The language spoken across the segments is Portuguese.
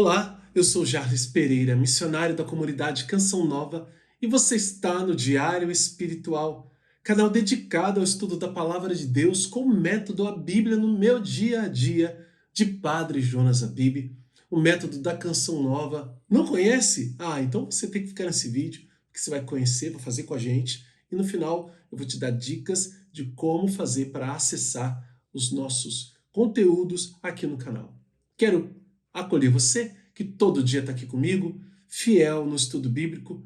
Olá, eu sou Jarles Pereira, missionário da comunidade Canção Nova, e você está no Diário Espiritual, canal dedicado ao estudo da Palavra de Deus com o método a Bíblia no meu dia a dia, de Padre Jonas Abib, o método da Canção Nova. Não conhece? Então você tem que ficar nesse vídeo, que você vai conhecer, vai fazer com a gente, e no final eu vou te dar dicas de como fazer para acessar os nossos conteúdos aqui no canal. Quero acolher você que todo dia está aqui comigo, fiel no estudo bíblico.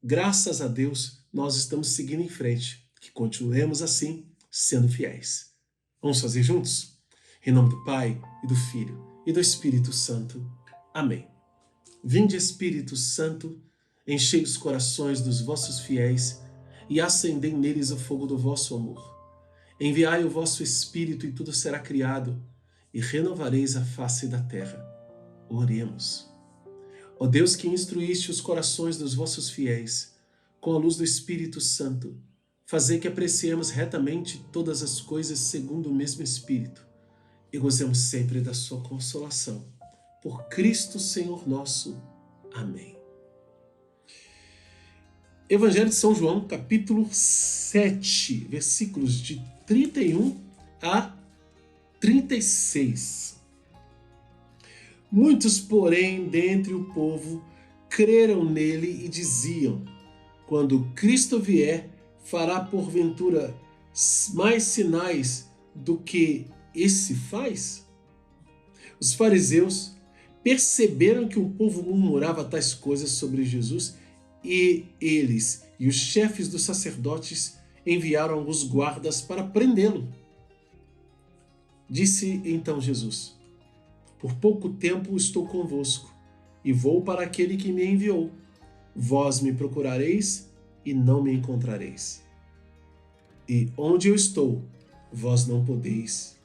Graças a Deus, nós estamos seguindo em frente. Que continuemos assim, sendo fiéis. Vamos fazer juntos? Em nome do Pai, e do Filho, e do Espírito Santo. Amém. Vinde, Espírito Santo, enchei os corações dos vossos fiéis e acendei neles o fogo do vosso amor. Enviai o vosso Espírito e tudo será criado, e renovareis a face da terra. Oremos. Ó Deus, que instruíste os corações dos vossos fiéis com a luz do Espírito Santo, fazei que apreciemos retamente todas as coisas segundo o mesmo Espírito e gozemos sempre da sua consolação. Por Cristo Senhor nosso. Amém. Evangelho de São João, capítulo 7, versículos de 31 a 36. Muitos, porém, dentre o povo, creram nele e diziam: quando Cristo vier, fará porventura mais sinais do que esse faz? Os fariseus perceberam que o povo murmurava tais coisas sobre Jesus, e eles e os chefes dos sacerdotes enviaram alguns guardas para prendê-lo. Disse então Jesus: por pouco tempo estou convosco, e vou para aquele que me enviou. Vós me procurareis e não me encontrareis. E onde eu estou, vós não podeis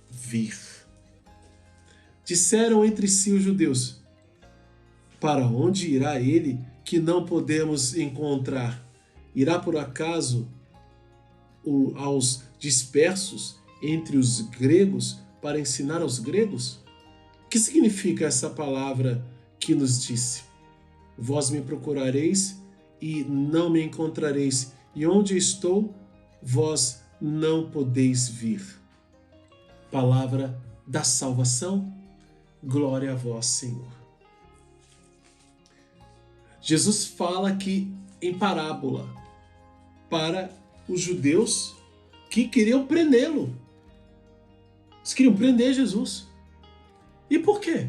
vir. Disseram entre si os judeus: para onde irá ele que não podemos encontrar? Irá por acaso aos dispersos entre os gregos para ensinar aos gregos? O que significa essa palavra que nos disse? Vós me procurareis e não me encontrareis, e onde estou, vós não podeis vir. Palavra da salvação, glória a vós, Senhor. Jesus fala aqui em parábola para os judeus que queriam prendê-lo. Eles queriam prender Jesus. E por quê?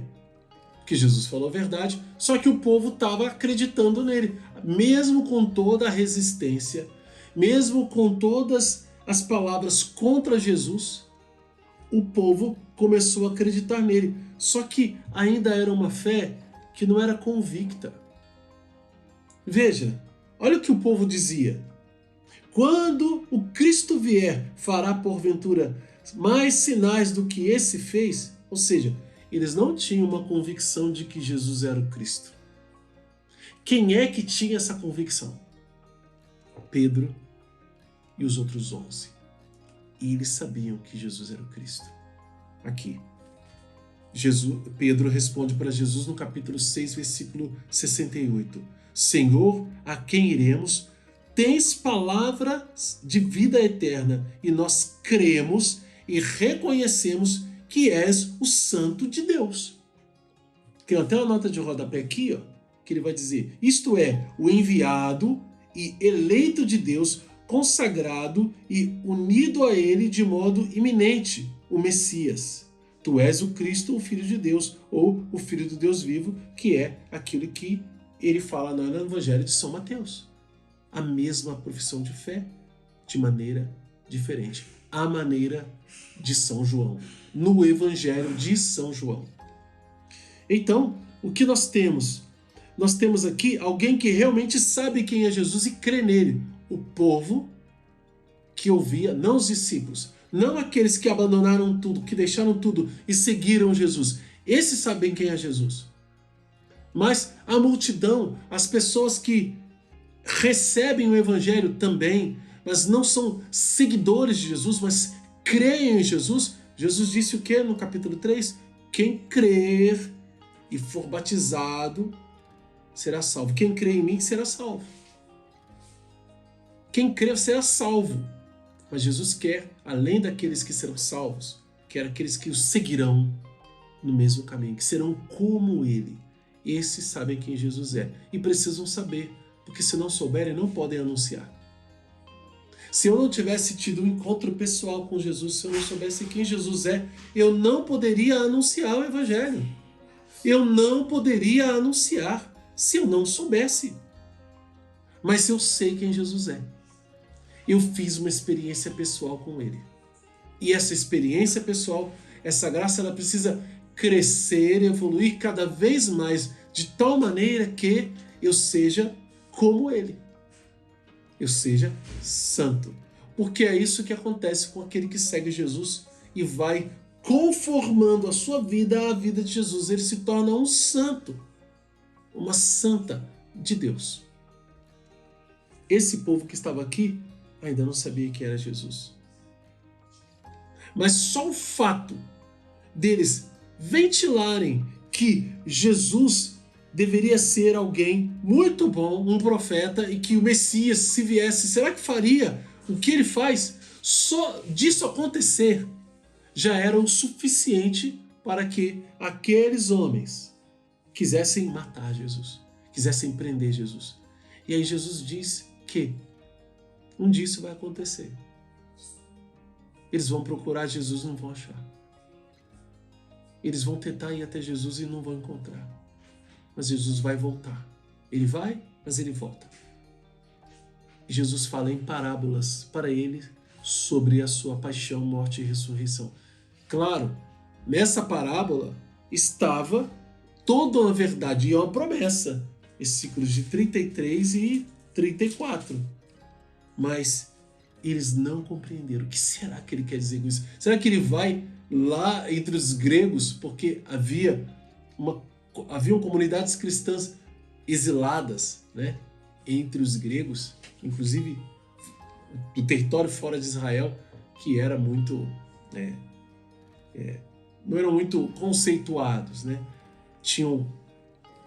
Porque Jesus falou a verdade, só que o povo estava acreditando nele. Mesmo com toda a resistência, mesmo com todas as palavras contra Jesus, o povo começou a acreditar nele. Só que ainda era uma fé que não era convicta. Veja, olha o que o povo dizia: quando o Cristo vier, fará porventura mais sinais do que esse fez? Ou seja, eles não tinham uma convicção de que Jesus era o Cristo. Quem é que tinha essa convicção? Pedro e os outros 11. E eles sabiam que Jesus era o Cristo. Aqui, Pedro responde para Jesus no capítulo 6, versículo 68. Senhor, a quem iremos? Tens palavras de vida eterna, e nós cremos e reconhecemos que és o Santo de Deus. Tem até uma nota de rodapé aqui, que ele vai dizer: isto é, o enviado e eleito de Deus, consagrado e unido a ele de modo iminente, o Messias. Tu és o Cristo, o Filho de Deus, ou o Filho do Deus vivo, que é aquilo que ele fala no Evangelho de São Mateus. A mesma profissão de fé, de maneira diferente. A maneira de São João, no Evangelho de São João. Então, o que nós temos? Nós temos aqui alguém que realmente sabe quem é Jesus e crê nele. O povo que ouvia, não os discípulos, não aqueles que abandonaram tudo, que deixaram tudo e seguiram Jesus. Esses sabem quem é Jesus. Mas a multidão, as pessoas que recebem o Evangelho também, mas não são seguidores de Jesus, mas creem em Jesus. Jesus disse o que no capítulo 3? Quem crer e for batizado será salvo. Quem crê em mim será salvo. Quem crê será salvo. Mas Jesus quer, além daqueles que serão salvos, quer aqueles que o seguirão no mesmo caminho, que serão como ele. Esses sabem quem Jesus é e precisam saber, porque se não souberem, não podem anunciar. Se eu não tivesse tido um encontro pessoal com Jesus, se eu não soubesse quem Jesus é, eu não poderia anunciar o Evangelho. Eu não poderia anunciar se eu não soubesse. Mas eu sei quem Jesus é. Eu fiz uma experiência pessoal com ele. E essa experiência pessoal, essa graça, ela precisa crescer, evoluir cada vez mais, de tal maneira que eu seja como ele. Eu seja santo. Porque é isso que acontece com aquele que segue Jesus e vai conformando a sua vida à vida de Jesus. Ele se torna um santo, uma santa de Deus. Esse povo que estava aqui ainda não sabia que era Jesus. Mas só o fato deles ventilarem que Jesus deveria ser alguém muito bom, um profeta, e que o Messias, se viesse, será que faria o que ele faz? Só disso acontecer já era o suficiente para que aqueles homens quisessem matar Jesus, quisessem prender Jesus. E aí Jesus diz que um dia isso vai acontecer. Eles vão procurar Jesus e não vão achar. Eles vão tentar ir até Jesus e não vão encontrar. Mas Jesus vai voltar. Ele vai, mas ele volta. E Jesus fala em parábolas para ele sobre a sua paixão, morte e ressurreição. Claro, nessa parábola estava toda a verdade e uma promessa. Versículos de 33 e 34. Mas eles não compreenderam. O que será que ele quer dizer com isso? Será que ele vai lá entre os gregos, porque haviam comunidades cristãs exiladas, né, entre os gregos, inclusive do território fora de Israel, que era muito, não eram muito conceituados, né? Tinham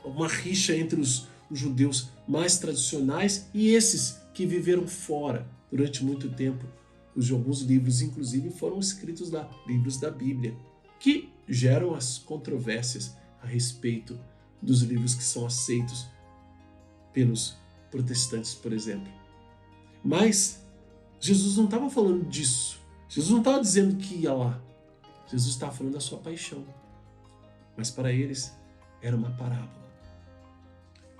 uma rixa entre os judeus mais tradicionais e esses que viveram fora durante muito tempo, cujo alguns livros, inclusive, foram escritos lá, livros da Bíblia, que geram as controvérsias a respeito dos livros que são aceitos pelos protestantes, por exemplo. Mas Jesus não estava falando disso. Jesus não estava dizendo que ia lá. Jesus estava falando da sua paixão. Mas para eles era uma parábola.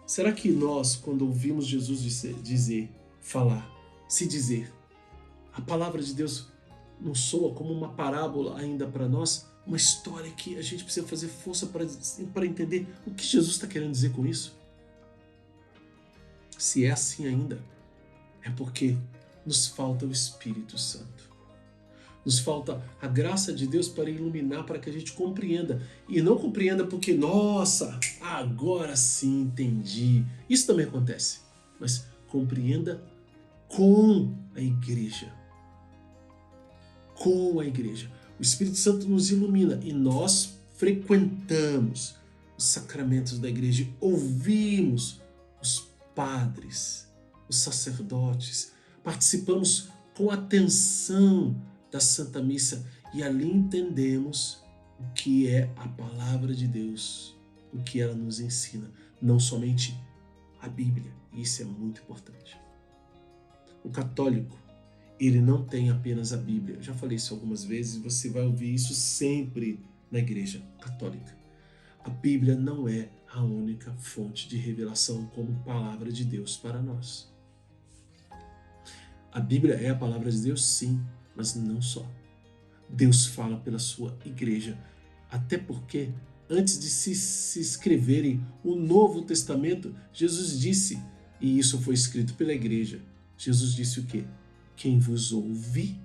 Será que nós, quando ouvimos Jesus dizer, a palavra de Deus não soa como uma parábola ainda para nós? Uma história que a gente precisa fazer força para entender o que Jesus está querendo dizer com isso? Se é assim ainda, é porque nos falta o Espírito Santo. Nos falta a graça de Deus para iluminar, para que a gente compreenda. E não compreenda porque, nossa, agora sim entendi. Isso também acontece. Mas compreenda com a igreja. Com a igreja. O Espírito Santo nos ilumina e nós frequentamos os sacramentos da igreja, ouvimos os padres, os sacerdotes, participamos com atenção da Santa Missa e ali entendemos o que é a palavra de Deus, o que ela nos ensina, não somente a Bíblia, isso é muito importante. O católico, ele não tem apenas a Bíblia. Eu já falei isso algumas vezes e você vai ouvir isso sempre na igreja católica. A Bíblia não é a única fonte de revelação como palavra de Deus para nós. A Bíblia é a palavra de Deus, sim, mas não só. Deus fala pela sua igreja, até porque antes de se escreverem o Novo Testamento, Jesus disse, e isso foi escrito pela igreja, Jesus disse o quê? Quem vos ouve,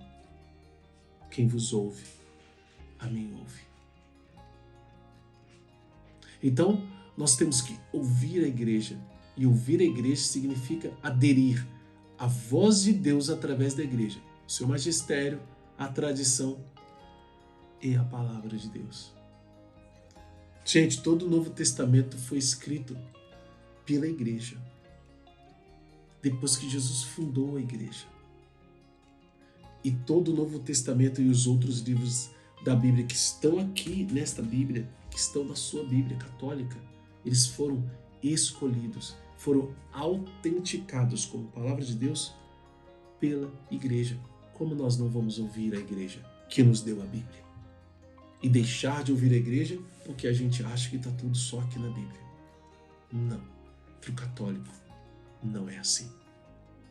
a mim ouve. Então, nós temos que ouvir a igreja. E ouvir a igreja significa aderir à voz de Deus através da igreja. O seu magistério, a tradição e a palavra de Deus. Gente, todo o Novo Testamento foi escrito pela igreja, depois que Jesus fundou a igreja. E todo o Novo Testamento e os outros livros da Bíblia que estão aqui nesta Bíblia, que estão na sua Bíblia católica, eles foram escolhidos, foram autenticados como palavra de Deus pela igreja. Como nós não vamos ouvir a igreja que nos deu a Bíblia? E deixar de ouvir a igreja porque a gente acha que está tudo só aqui na Bíblia. Não. Para o católico, não é assim.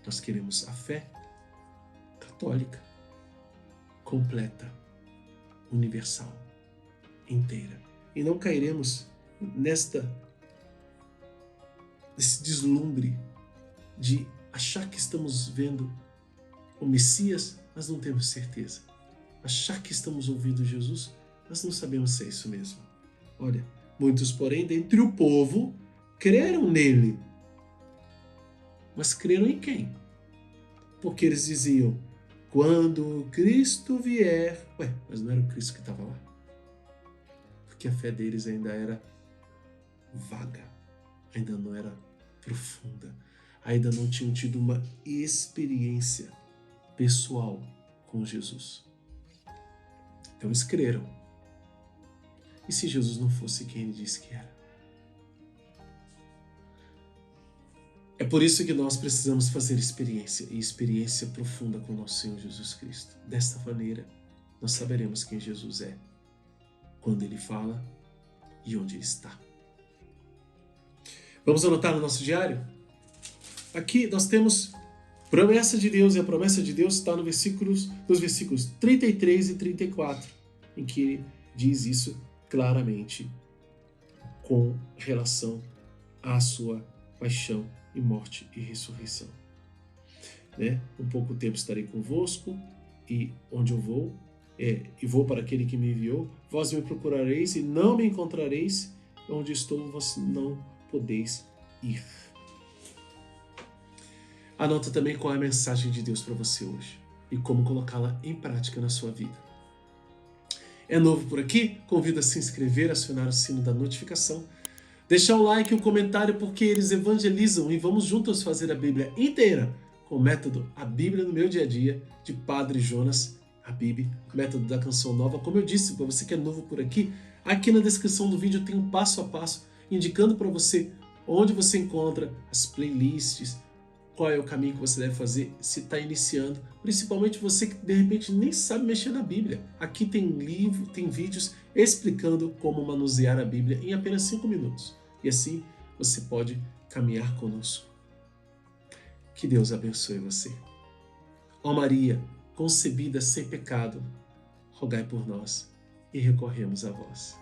Nós queremos a fé católica, completa, universal, inteira. E não cairemos nesse deslumbre de achar que estamos vendo o Messias, mas não temos certeza. Achar que estamos ouvindo Jesus, mas não sabemos se é isso mesmo. Olha, muitos, porém, dentre o povo, creram nele. Mas creram em quem? Porque eles diziam, quando Cristo vier... Ué, mas não era o Cristo que estava lá? Porque a fé deles ainda era vaga, ainda não era profunda, ainda não tinham tido uma experiência pessoal com Jesus. Então eles creram. E se Jesus não fosse quem ele disse que era? É por isso que nós precisamos fazer experiência, e experiência profunda com nosso Senhor Jesus Cristo. Desta maneira, nós saberemos quem Jesus é, quando Ele fala e onde Ele está. Vamos anotar no nosso diário? Aqui nós temos promessa de Deus, e a promessa de Deus está nos versículos 33 e 34, em que Ele diz isso claramente com relação à sua paixão e morte e ressurreição. Um pouco tempo estarei convosco, e onde eu vou, e vou para aquele que me enviou, vós me procurareis e não me encontrareis, onde estou vós não podeis ir. Anota também qual é a mensagem de Deus para você hoje e como colocá-la em prática na sua vida. É novo por aqui? Convido a se inscrever, acionar o sino da notificação, deixar um like e um comentário, porque eles evangelizam, e vamos juntos fazer a Bíblia inteira com o método A Bíblia no Meu Dia a Dia, de Padre Jonas Habib, método da Canção Nova. Como eu disse, para você que é novo por aqui, aqui na descrição do vídeo tem um passo a passo indicando para você onde você encontra as playlists, qual é o caminho que você deve fazer se está iniciando, principalmente você que de repente nem sabe mexer na Bíblia. Aqui tem livro, tem vídeos explicando como manusear a Bíblia em apenas 5 minutos. E assim você pode caminhar conosco. Que Deus abençoe você. Ó Maria, concebida sem pecado, rogai por nós e recorremos a vós.